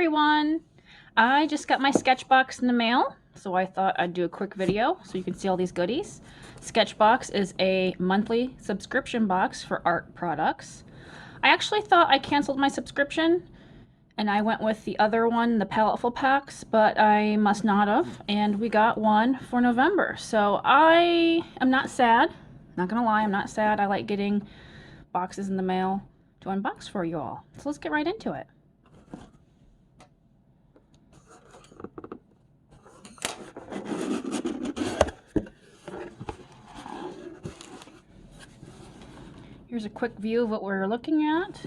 everyone! I just got my SketchBox in the mail, so I thought I'd do a quick video so you can see all these goodies. SketchBox is a monthly subscription box for art products. I actually thought I canceled my subscription and I went with the other one, the Paletful Packs, but I must not have, and we got one for November. So I am not sad. Not gonna lie, I'm not sad. I like getting boxes in the mail to unbox for you all. So let's get right into it. Here's a quick view of what we're looking at.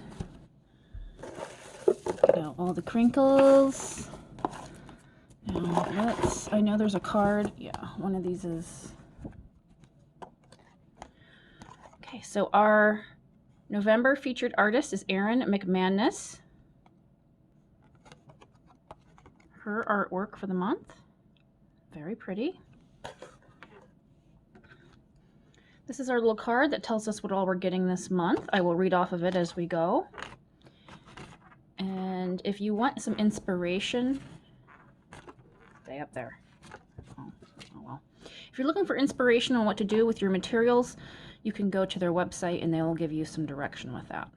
Get out all the crinkles. Now I know there's a card. Yeah, one of these is. Okay, so our November featured artist is Erin McManus. Her artwork for the month. Very pretty. This is our little card that tells us what all we're getting this month. I will read off of it as we go. And if you want some inspiration, stay up there. Oh well. If you're looking for inspiration on what to do with your materials, you can go to their website and they will give you some direction with that.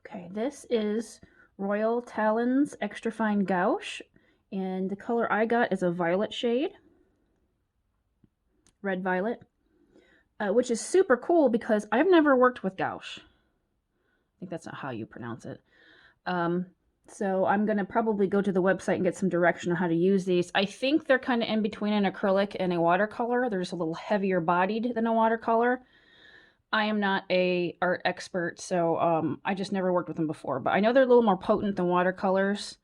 Okay, this is Royal Talons Extra Fine Gouache, and the color I got is a violet shade, red violet, which is super cool because I've never worked with gouache. I think that's not how you pronounce it. So I'm going to probably go to the website and get some direction on how to use these. I think they're kind of in between an acrylic and a watercolor. They're just a little heavier bodied than a watercolor. I am not a art expert, so I just never worked with them before. But I know they're a little more potent than watercolors,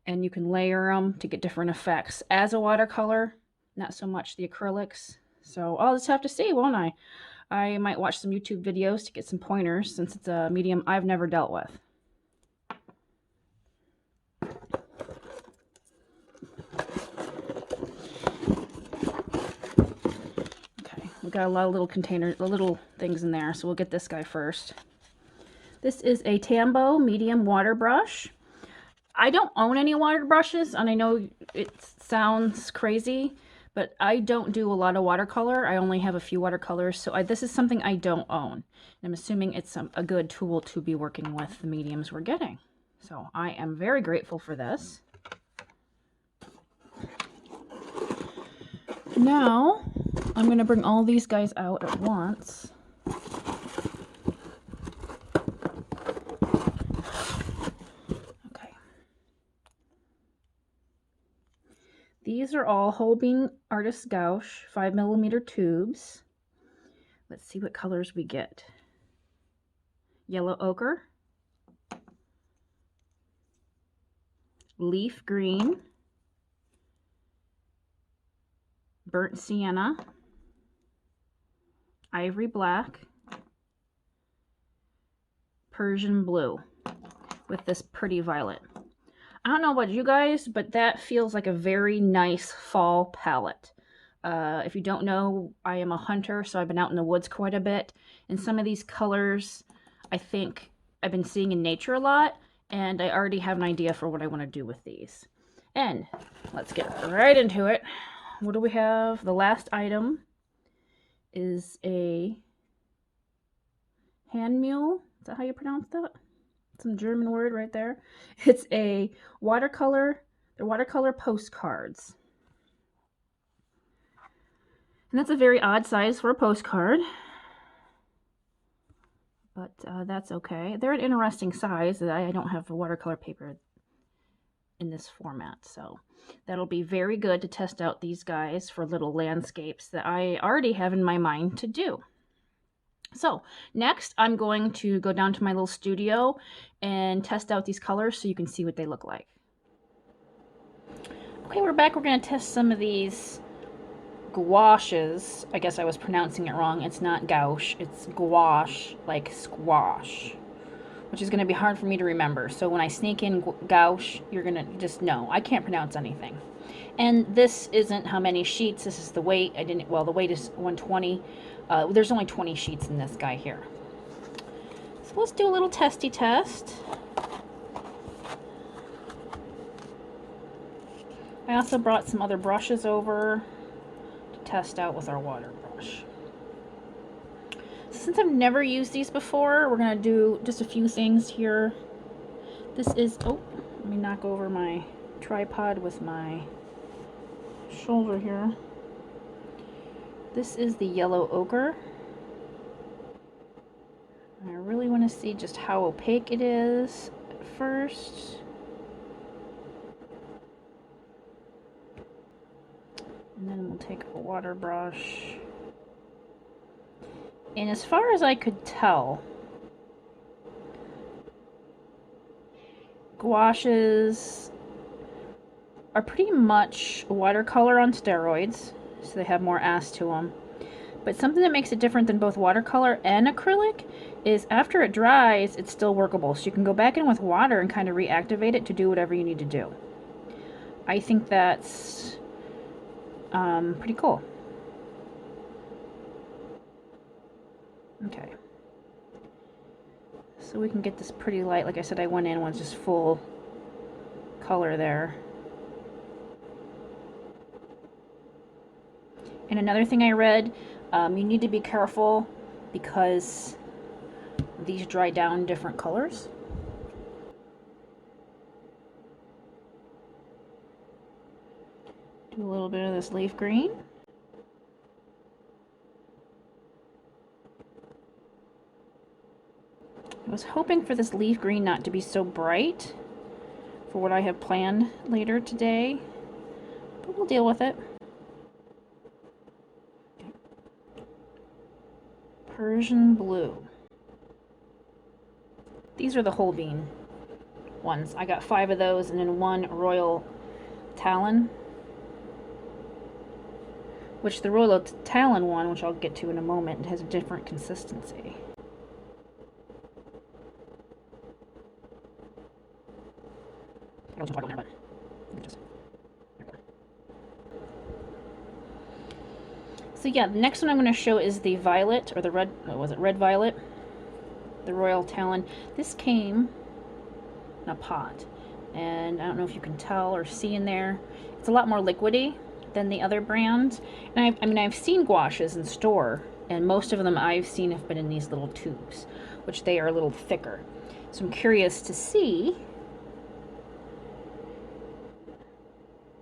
and you can layer them to get different effects as a watercolor, not so much the acrylics. So I'll just have to see, won't I? I might watch some YouTube videos to get some pointers since it's a medium I've never dealt with. We got a lot of little containers, little things in there, so we'll get this guy first. This is a Tambo medium water brush. I don't own any water brushes, and I know it sounds crazy, but I don't do a lot of watercolor. I only have a few watercolors, so this is something I don't own. I'm assuming it's a good tool to be working with the mediums we're getting. So I am very grateful for this. Now, I'm going to bring all these guys out at once. Okay. These are all Holbein Artist Gouache 5mm tubes. Let's see what colors we get. Yellow ochre, leaf green, burnt sienna, ivory black, Persian blue with this pretty violet. I don't know about you guys, but that feels like a very nice fall palette. If you don't know, I am a hunter, so I've been out in the woods quite a bit, and some of these colors I think I've been seeing in nature a lot, and I already have an idea for what I want to do with these. And let's get right into it. What do we have? The last item is a hand mule. Is that how you pronounce that? Some German word right there. It's a watercolor. They're watercolor postcards. And that's a very odd size for a postcard. But that's okay. They're an interesting size. I don't have a watercolor paper in this format, so that'll be very good to test out these guys for little landscapes that I already have in my mind to do. So next I'm going to go down to my little studio and test out these colors so you can see what they look like. Okay, we're back. We're going to test some of these gouaches. I guess I was pronouncing it wrong. It's not gouache, it's gouache, like squash, which is going to be hard for me to remember. So when I sneak in gouache, you're going to just know I can't pronounce anything. And this isn't how many sheets. This is the weight. The weight is 120. There's only 20 sheets in this guy here. So let's do a little testy test. I also brought some other brushes over to test out with our water brush. Since I've never used these before, we're going to do just a few things here. This is, oh, let me knock over my tripod with my shoulder here. This is the yellow ochre. I really want to see just how opaque it is at first. And then we'll take a water brush. And as far as I could tell, gouaches are pretty much watercolor on steroids, so they have more ass to them. But something that makes it different than both watercolor and acrylic is after it dries, it's still workable. So you can go back in with water and kind of reactivate it to do whatever you need to do. I think that's pretty cool. Okay. So we can get this pretty light. Like I said, I went in with just full color there. And another thing I read, you need to be careful because these dry down different colors. Do a little bit of this leaf green. I was hoping for this leaf green not to be so bright for what I have planned later today, but we'll deal with it. Persian blue. These are the whole bean ones. I got 5 of those and then 1 royal talon. Which the royal talon one, which I'll get to in a moment, has a different consistency. So yeah, the next one I'm going to show is the violet, or the red, what was it, red violet? The royal talon. This came in a pot, and I don't know if you can tell or see in there, it's a lot more liquidy than the other brands. And I've seen gouaches in store, and most of them I've seen have been in these little tubes, which they are a little thicker. So I'm curious to see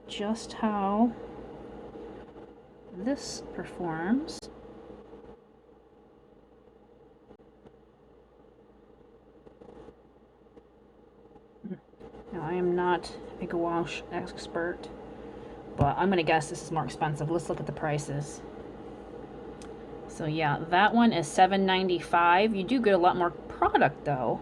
just how this performs. Now I am not a gouache expert, but I'm gonna guess this is more expensive. Let's look at the prices. So yeah, that one is $7.95. You do get a lot more product though,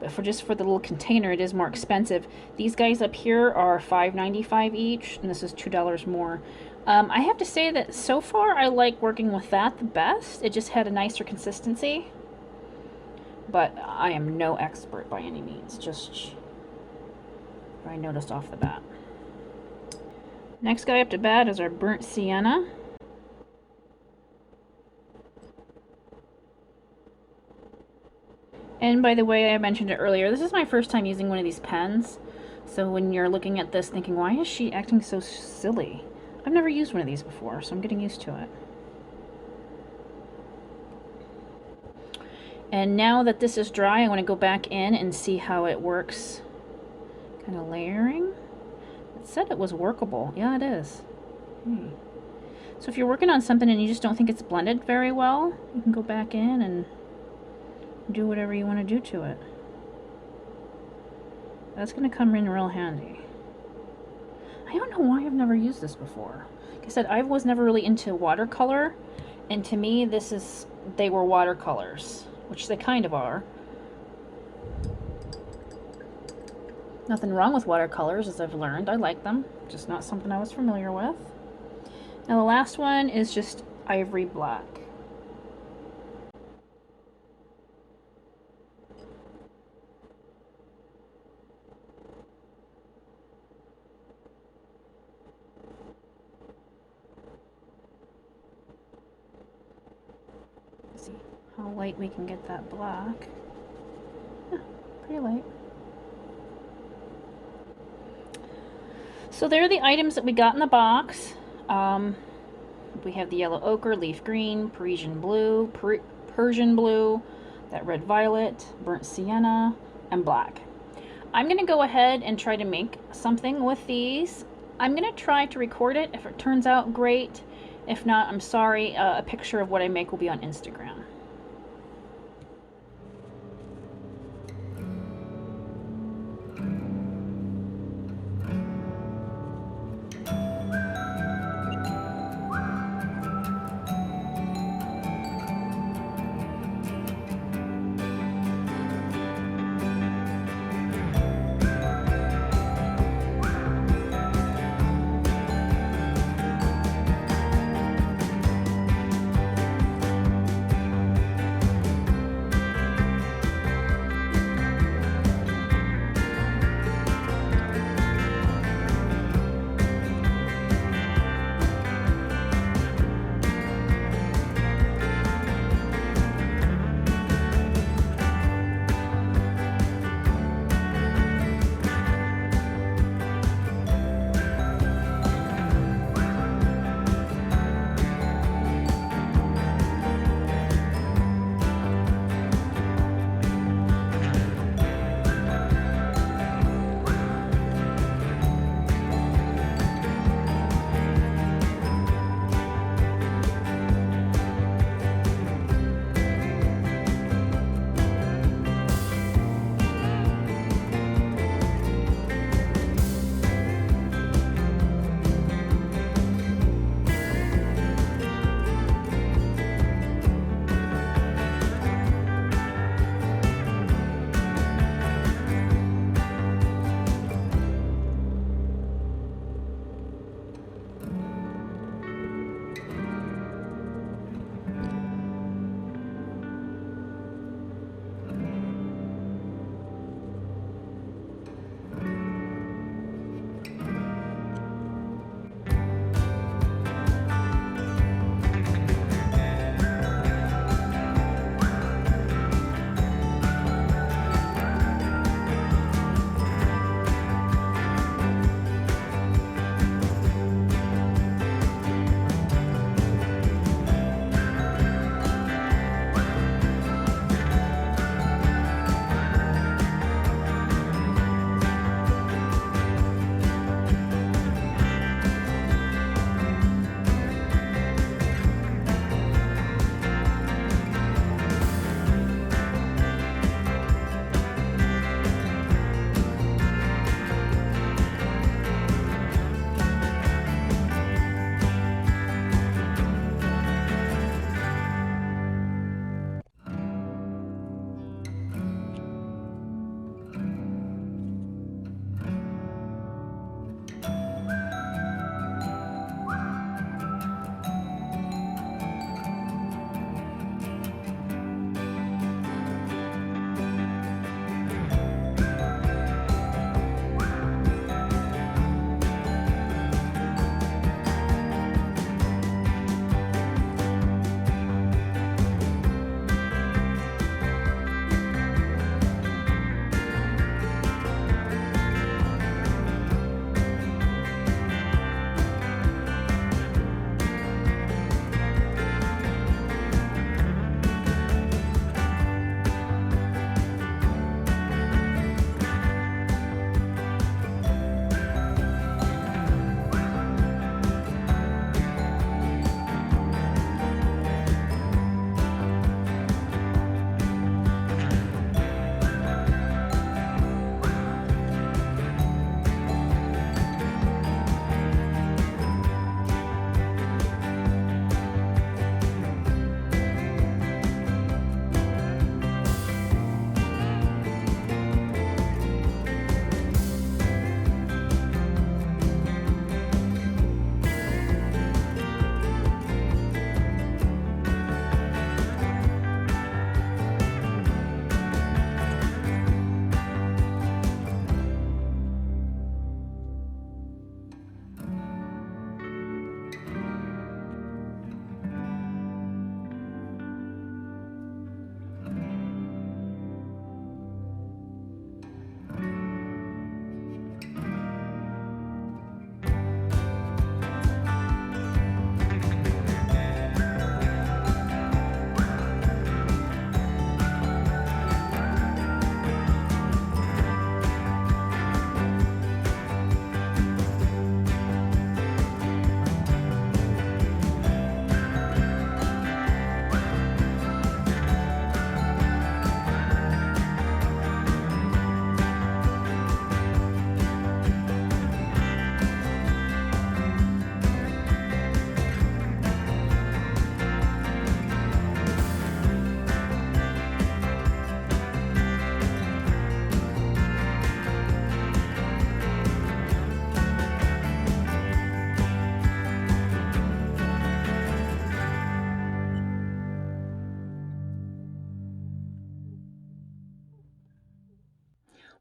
but for the little container, it is more expensive. These guys up here are $5.95 each, and this is $2 more. I have to say that so far I like working with that the best. It just had a nicer consistency, but I am no expert by any means, just what I noticed off the bat. Next guy up to bat is our burnt sienna. And by the way, I mentioned it earlier, this is my first time using one of these pens. So when you're looking at this thinking, why is she acting so silly? I've never used one of these before, so I'm getting used to it. And now that this is dry, I want to go back in and see how it works. Kind of layering. It said it was workable. Yeah, it is. So if you're working on something and you just don't think it's blended very well, you can go back in and do whatever you want to do to it. That's going to come in real handy. I don't know why I've never used this before. Like I said, I was never really into watercolor, and to me they were watercolors, which they kind of are. Nothing wrong with watercolors, as I've learned. I like them, just not something I was familiar with. Now the last one is just ivory black. light we can get that black. Yeah, pretty light. So there are the items that we got in the box. We have the yellow ochre, leaf green, Persian blue, that red violet, burnt sienna, and black. I'm going to go ahead and try to make something with these. I'm going to try to record it. If it turns out great, if not, I'm sorry. A picture of what I make will be on Instagram.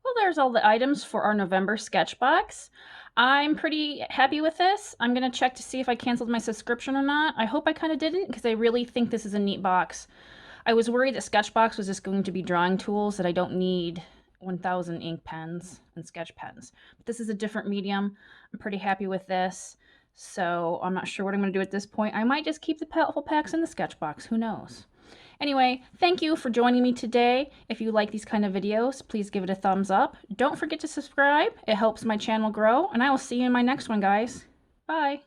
Well, there's all the items for our November SketchBox. I'm pretty happy with this. I'm going to check to see if I canceled my subscription or not. I hope I kind of didn't because I really think this is a neat box. I was worried that SketchBox was just going to be drawing tools that I don't need 1,000 ink pens and sketch pens. But this is a different medium. I'm pretty happy with this. So I'm not sure what I'm going to do at this point. I might just keep the helpful packs in the SketchBox. Who knows? Anyway, thank you for joining me today. If you like these kind of videos, please give it a thumbs up. Don't forget to subscribe. It helps my channel grow, and I will see you in my next one, guys. Bye.